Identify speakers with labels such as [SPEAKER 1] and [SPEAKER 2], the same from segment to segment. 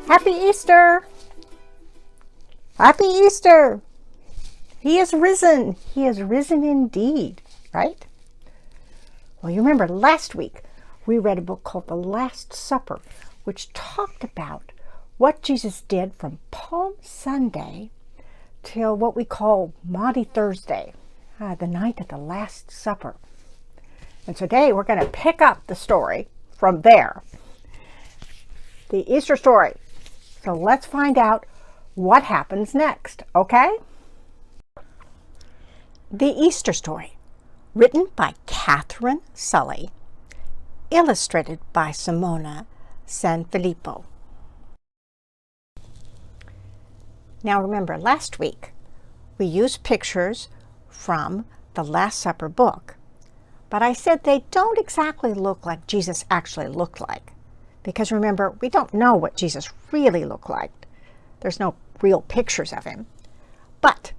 [SPEAKER 1] Happy Easter! Happy Easter! He is risen. He is risen indeed, right? Well, you remember last week we read a book called The Last Supper, which talked about what Jesus did from Palm Sunday till what we call Maundy Thursday, the night of the Last Supper. And today we're going to pick up the story from there, the Easter story. So let's find out what happens next, okay? The Easter story, written by Catherine Sully, illustrated by Simona Sanfilippo. Now remember, last week we used pictures from the Last Supper book, but I said they don't exactly look like Jesus actually looked like. Because remember, we don't know what Jesus really looked like. There's no real pictures of him. But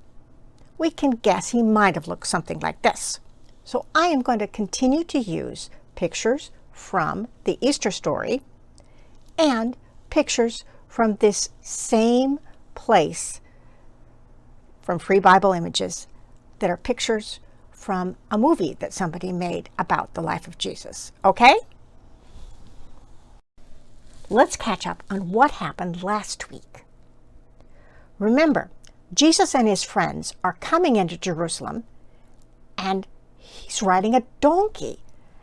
[SPEAKER 1] we can guess he might have looked something like this. So I am going to continue to use pictures from the Easter story and pictures from this same place from Free Bible Images that are pictures from a movie that somebody made about the life of Jesus. Okay? Let's catch up on what happened last week. Remember, Jesus and his friends are coming into Jerusalem, and he's riding a donkey,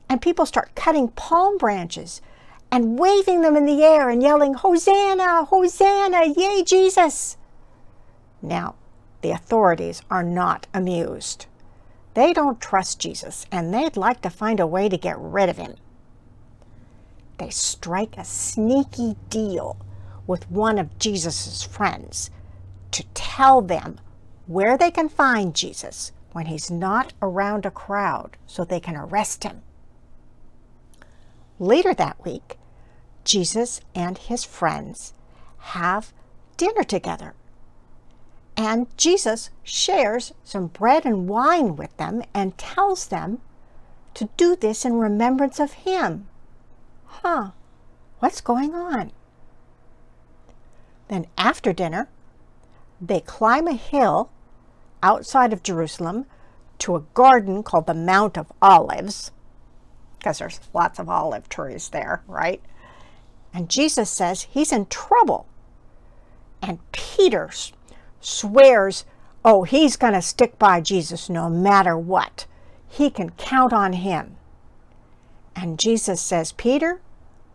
[SPEAKER 1] and people start cutting palm branches and waving them in the air and yelling, "Hosanna, Hosanna, yay, Jesus!" Now, the authorities are not amused. They don't trust Jesus, and they'd like to find a way to get rid of him. They strike a sneaky deal with one of Jesus' friends to tell them where they can find Jesus when he's not around a crowd so they can arrest him. Later that week, Jesus and his friends have dinner together. And Jesus shares some bread and wine with them and tells them to do this in remembrance of him. What's going on? Then after dinner, they climb a hill outside of Jerusalem to a garden called the Mount of Olives, because there's lots of olive trees there, right? And Jesus says he's in trouble. And Peter swears, he's going to stick by Jesus no matter what. He can count on him. And Jesus says, "Peter,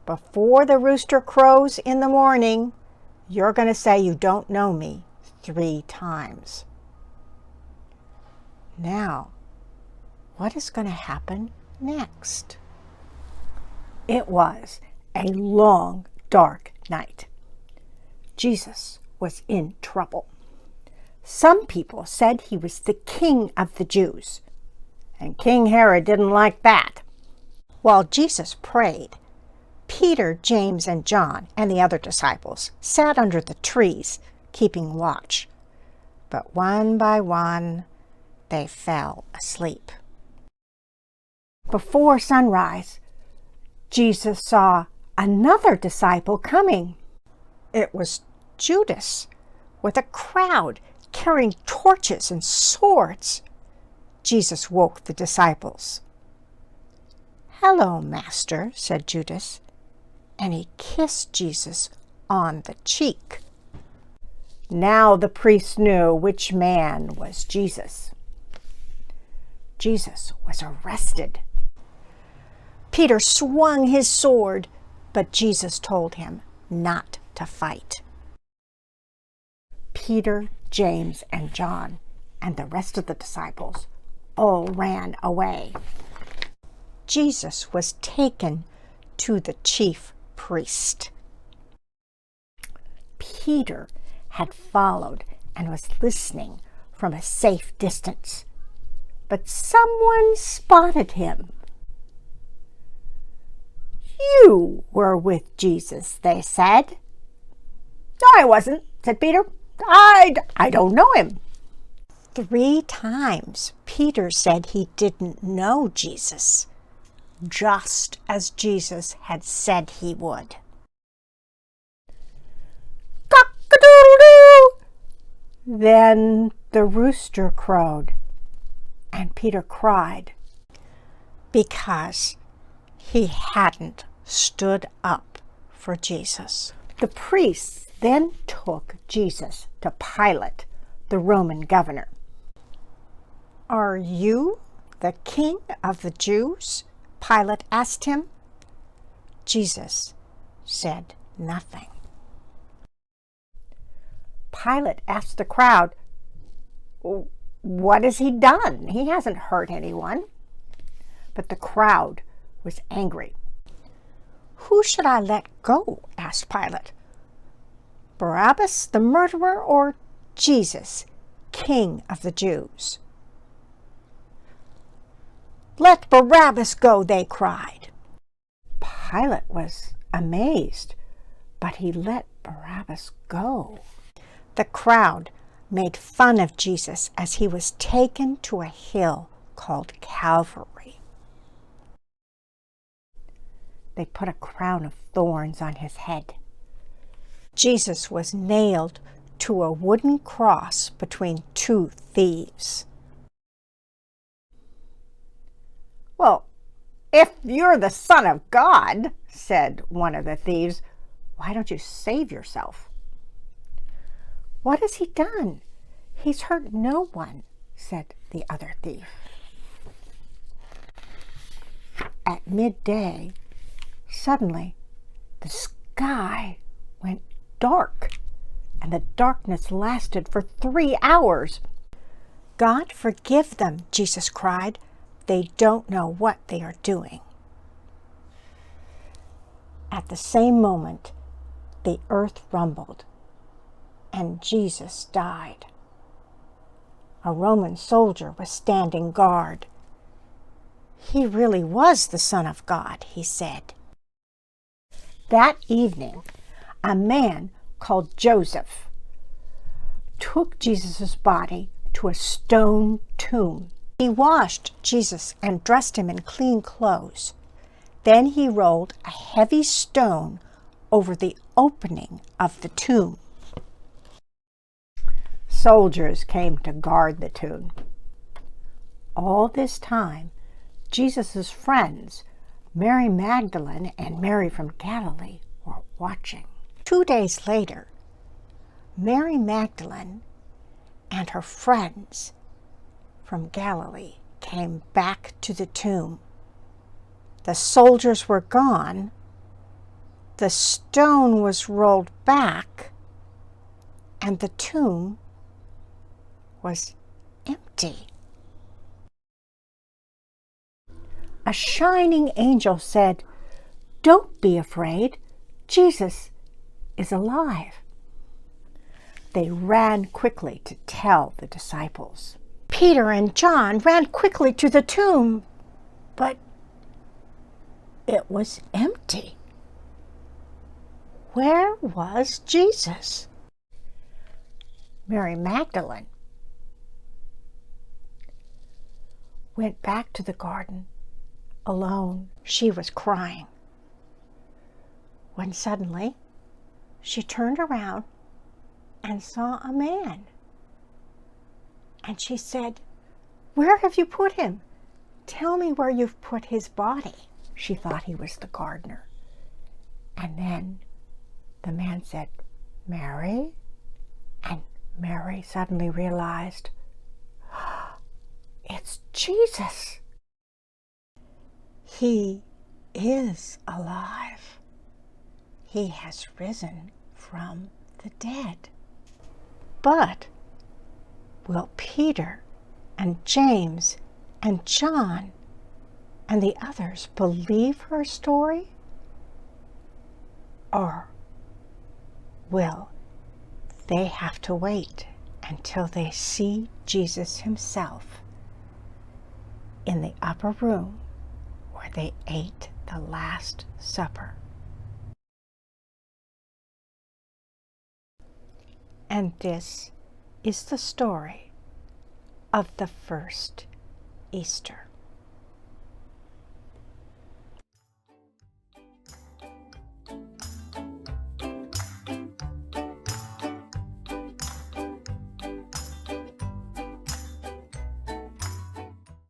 [SPEAKER 1] before the rooster crows in the morning, you're going to say you don't know me 3 times. Now, what is going to happen next? It was a long, dark night. Jesus was in trouble. Some people said he was the king of the Jews, and King Herod didn't like that. While Jesus prayed, Peter, James, and John, and the other disciples sat under the trees, keeping watch. But one by one, they fell asleep. Before sunrise, Jesus saw another disciple coming. It was Judas, with a crowd carrying torches and swords. Jesus woke the disciples. "Hello, Master," said Judas, and he kissed Jesus on the cheek. Now the priests knew which man was Jesus. Jesus was arrested. Peter swung his sword, but Jesus told him not to fight. Peter, James, and John, and the rest of the disciples all ran away. Jesus was taken to the chief priest. Peter had followed and was listening from a safe distance, but someone spotted him. "You were with Jesus," they said. "I wasn't," said Peter. I don't know him." 3 times Peter said he didn't know Jesus, just as Jesus had said he would. Then the rooster crowed, and Peter cried because he hadn't stood up for Jesus. The priests then took Jesus to Pilate, the Roman governor. "Are you the king of the Jews?" Pilate asked him. Jesus said nothing. Pilate asked the crowd, "What has he done? He hasn't hurt anyone." But the crowd was angry. "Who should I let go?" asked Pilate. "Barabbas the murderer, or Jesus, King of the Jews?" "Let Barabbas go," they cried. Pilate was amazed, but he let Barabbas go. The crowd made fun of Jesus as he was taken to a hill called Calvary. They put a crown of thorns on his head. Jesus was nailed to a wooden cross between two thieves. "Well, if you're the Son of God," said one of the thieves, "why don't you save yourself?" "What has he done? He's hurt no one," said the other thief. At midday, suddenly the sky went dark, and the darkness lasted for 3 hours. "God forgive them," Jesus cried. "They don't know what they are doing." At the same moment, the earth rumbled, and Jesus died. A Roman soldier was standing guard. "He really was the Son of God," he said. That evening, a man called Joseph took Jesus' body to a stone tomb. He washed Jesus and dressed him in clean clothes. Then he rolled a heavy stone over the opening of the tomb. Soldiers came to guard the tomb. All this time, Jesus' friends, Mary Magdalene and Mary from Galilee, were watching. 2 days later, Mary Magdalene and her friends from Galilee came back to the tomb. The soldiers were gone. The stone was rolled back, and the tomb was empty. A shining angel said, "Don't be afraid. Jesus is alive." They ran quickly to tell the disciples. Peter and John ran quickly to the tomb, but it was empty. Where was Jesus? Mary Magdalene went back to the garden alone. She was crying, when suddenly she turned around and saw a man. And she said, "Where have you put him? Tell me where you've put his body." She thought he was the gardener. And then the man said, "Mary?" And Mary suddenly realized, it's Jesus. He is alive. He has risen from the dead. But will Peter and James and John and the others believe her story? Or will they have to wait until they see Jesus himself in the upper room where they ate the Last Supper? And this is the story of the first Easter.